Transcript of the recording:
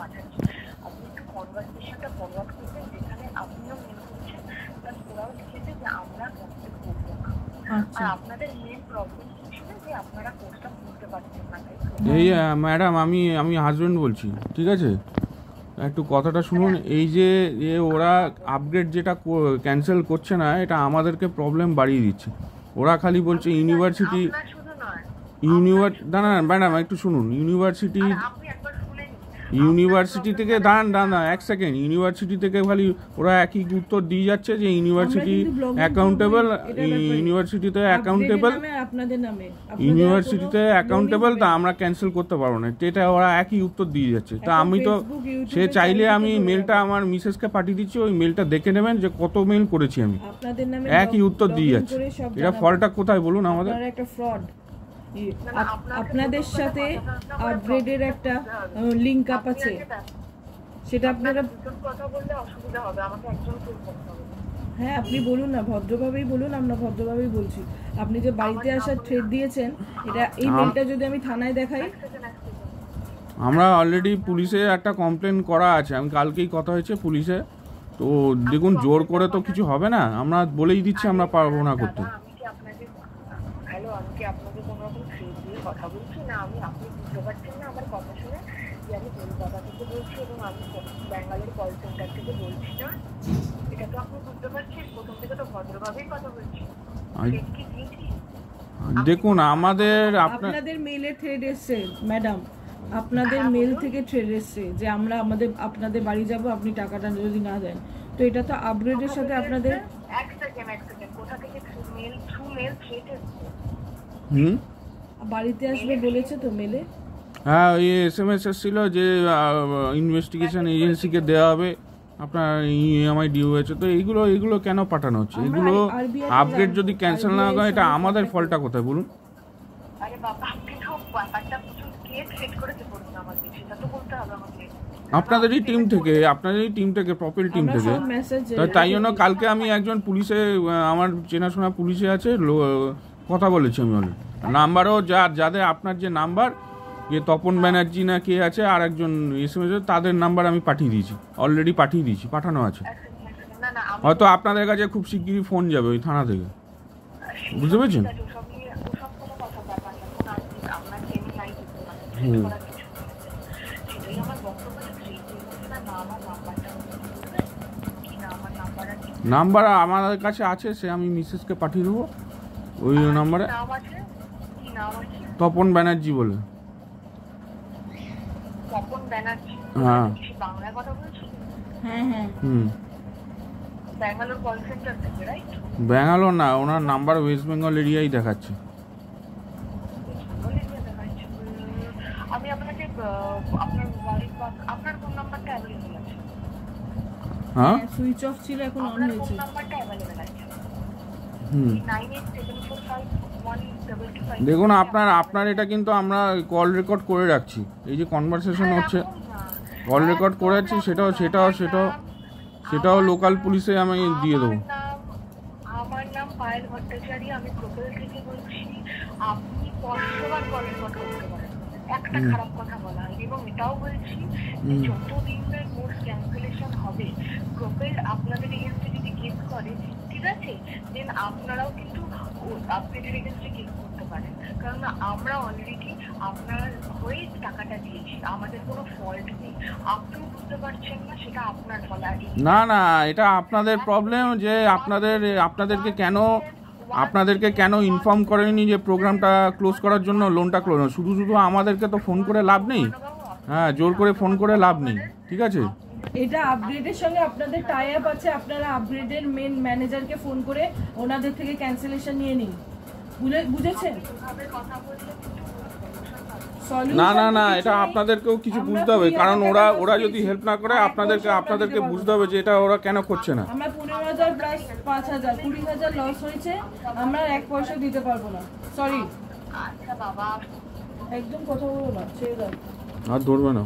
পাঠাচ্ছি, আপনি একটু কনভারসেশনটা ফরওয়ার্ড করবেন যেখানে আপনিও মেল করছেন প্লাস ওরাও লিখেছে যে আমরা কমপ্লিট করবো না। আর আপনাদের মেন প্রবলেম ছিল যে আপনারা কোর্সটা বুঝতে পারছেন না। এই ম্যাডাম আমি হাজবেন্ড বলছি, ঠিক আছে, একটু কথাটা শুনুন। এই যে ওরা আপগ্রেড যেটা ক্যান্সেল করছে না, এটা আমাদেরকে প্রবলেম বাড়িয়ে দিচ্ছে। ওরা খালি বলছে ইউনিভার্সিটি দাঁড়ান ম্যাডাম একটু শুনুন। ইউনিভার্সিটি থেকে দাঁড়ান এক সেকেন্ড। ইউনিভার্সিটি থেকে খালি ওরা একই উত্তর দিয়ে যাচ্ছে যে ইউনিভার্সিটি অ্যাকাউন্টেবল, ইউনিভার্সিটিতে অ্যাকাউন্টেবল, তা আমরা ক্যান্সেল করতে পারবো না, এটা ওরা একই উত্তর দিয়ে যাচ্ছে। তা আমি তো সে চাইলে আমি মেলটা আমার মিসেসকে পাঠিয়ে দিচ্ছি, ওই মেলটা দেখে নেবেন যে কত মেল করেছি আমি, একই উত্তর দিয়ে যাচ্ছে। এটা ফলটা কোথায় বলুন আমাদের? একটা ফ্রড, আপনাদের সাথে আপগ্রেডের একটা লিংক আপ আছে, সেটা আপনারা কথা বললে অসুবিধা হবে, আমাকে একজন ফোন করতে হবে। হ্যাঁ আপনি বলুন না, ভদ্রভাবেই বলুন, আমরা ভদ্রভাবেই বলছি। আপনি যে বাড়িতে আসার থ্রেট দিয়েছেন, এটা এই মেলটা যদি আমি থানায় দেখাই, আমরা অলরেডি পুলিশে একটা কমপ্লেন করা আছে, আমি কালকেই কথা হয়েছে পুলিশে। তো দেখুন জোর করে তো কিছু হবে না, আমরা বলেই দিচ্ছি আমরা পারবো না করতে। আমি কি আপনাদের কোনো রকম থ্রেট দিয়ে কথা বলছি না? আপনি বুঝতে পারছেন না আমার কথা শুনে যে আমি কলকাতা থেকে বলছি এবং আমি ব্যাঙ্গালোর কল সেন্টার থেকে বলছি না? এটা তো আপনি বুঝতে পারছেন, প্রথম থেকে তো ভদ্রভাবেই কথা বলছি। দেখুন আপনাদের মেইলে থ্রেড এসছে ম্যাডাম, আপনাদের মেল থেকে থ্রেড এসছে যে আমরা আপনাদের বাড়ি যাব, আপনি টাকাটা যদি না দেন। তো এটা তো আপগ্রেডের সাথে আপনাদের এক সেকেন্ড কোথা থেকে থ্রু মেল থ্রেড এসছে? বাড়িতে আসবে বলেছে তো মেলে? হ্যাঁ, ওই SMS এসেছিল যে ইনভেস্টিগেশন এজেন্সিকে দেওয়া হবে, আপনার EMI ডিউ হয়েছে। তো এইগুলো কেন পাঠানো হচ্ছে? এগুলো আপগ্রেড যদি ক্যান্সেল না হয়, এটা আমাদের ফলটা কোথায় বলুন? আরে বাবা, আপনি তো ব্যাপারটা বুঝুন, কে থ্রেট করেছে বলুন আমাকে, সেটা তো বলতে হবে আমাকে। আপনাদেরই টিম থেকে প্রপার টিম থেকে। তাই জন্য কালকে আমি একজন পুলিশে, আমার চেনাশোনা পুলিশে আছে, কথা বলেছি আমি অলরেডি। নাম্বারও যাদের আপনার যে নাম্বার, তপন ব্যানার্জি না কে আছে আর একজন SMS, তাদের নাম্বার আমি পাঠিয়ে দিয়েছি, অলরেডি পাঠানো আছে। হয়তো আপনাদের কাছে খুব শিগগিরই ফোন যাবে ওই থানা থেকে, বুঝতে পেরেছেন? নাম্বার আমাদের কাছে আছে, সে আমি মিসেসকে পাঠিয়ে দেবো ওই নাম্বারে। তপন ব্যানার্জি বলে। হ্যাঁ ব্যাঙ্গালোর না, ওনার নাম্বার ওয়েস্ট বেঙ্গল এরিয়াই দেখাচ্ছে। আমি আপনাকে আপনার কোন নাম্বারটা অ্যাভেলেবল আছে? হ্যাঁ সুইচ অফ ছিল, এখন অন হয়েছে। নাম্বারটা অ্যাভেলেবল আছে। 9874512225। দেখুন আপনার এটা কিন্তু আমরা কল রেকর্ড করে রাখছি, এই যে কনভারসেশন হচ্ছে কল রেকর্ড করে রাখছি, সেটাও লোকাল পুলিশে আমি দিয়ে দেবো। আমার নাম পায়েল ভট্টাচার্য, আমি প্রোপেল থেকে বলছি। আপনি 500বার কল রেকর্ড করতে পারেন, একটা খারাপ কথা বলা হয়। এবং এটাও বলছি যে যতদিন কোর্স ক্যান্সেলেশন হবে, প্রোপেল আপনাদের এগেন্সে যদি কেস করে, ঠিক আছে, দেন আপনারাও কিন্তু আপনাদের এগেন্সে কেস করতে পারেন, কারণ আমরা অলরেডি আপনার হয়ে টাকাটা দিয়েছি, আমাদের কোনো ফল্ট নেই। আপনি বুঝতে পারছেন না, সেটা আপনার ফল। না এটা আপনাদের প্রবলেম যে আপনাদেরকে কেন ইনফর্ম করেনি যে প্রোগ্রামটা ক্লোজ করার জন্য, লোনটা ক্লোজ। শুধু আমাদেরকে তো ফোন করে লাভ নেই, হ্যাঁ জোর করে ফোন করে লাভ নেই, ঠিক আছে? এটা আপগ্রেডের সঙ্গে আপনাদের টাই আপ আছে, আপনারা আপগ্রেডের মেন ম্যানেজারকে ফোন করে ওনাদের থেকে ক্যান্সেলেশন নিয়ে নিন, বুঝেছেন? না এটা আপনাদেরকেও কিছু বুঝতে হবে, কারণ ওরা যদি হেল্প না করে আপনাদেরকে বুঝতে হবে যে এটা ওরা কেন করছে না। আমরা 15,000 প্লাস 5,000 20,000 লস হয়েছে, আমরা 1 পয়সা দিতে পারবো না, সরি। আচ্ছা বাবা, একদম কথা বলো না, ছেড়ে দাও, আর ধরবে না।